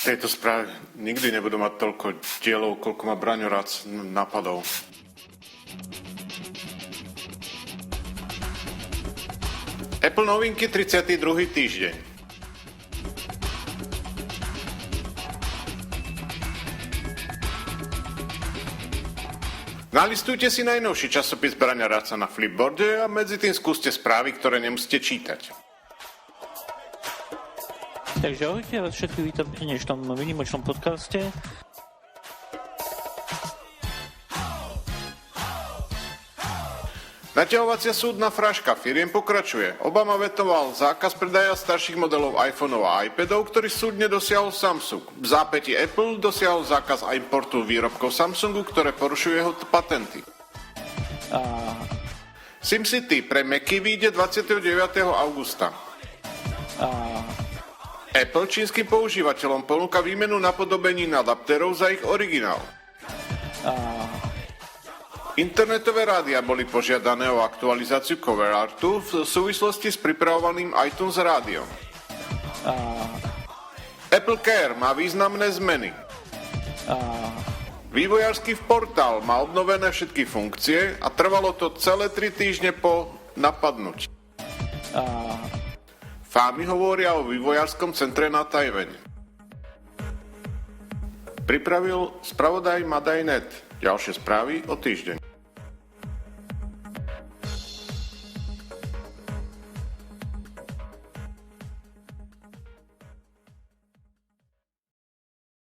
tejto správe nikdy nebudú mať toľko dielov, koľko má Braňo Rác napadov. Apple novinky 32. týždeň. Nalistujte si najnovší časopis Braňa Ráca na Flipboarde a medzi tým skúste správy, ktoré nemusíte čítať. Takže ahojte, ja vás všetkých vítam v dnešnom výnimočnom podcaste. Naťahovacia súdna fraška firiem pokračuje. Obama vetoval zákaz predaja starších modelov iPhoneov a iPadov, ktorý súdne dosiahol Samsung. V zápäti Apple dosiahol zákaz importu výrobkov Samsungu, ktoré porušujú jeho patenty. SimCity pre Macy vyjde 29. augusta. Apple čínskym používateľom ponúka výmenu napodobenín adaptérov za ich originál. Internetové rádia boli požiadané o aktualizáciu cover artu v súvislosti s pripravovaným iTunes rádiom. Apple Care má významné zmeny. Vývojársky portál má obnovené všetky funkcie a trvalo to celé 3 týždne po napadnutí. Fámy hovoria o vývojárskom centre na Tajvane. Pripravil spravodaj Madaj.net. Ďalšie správy o týždeň.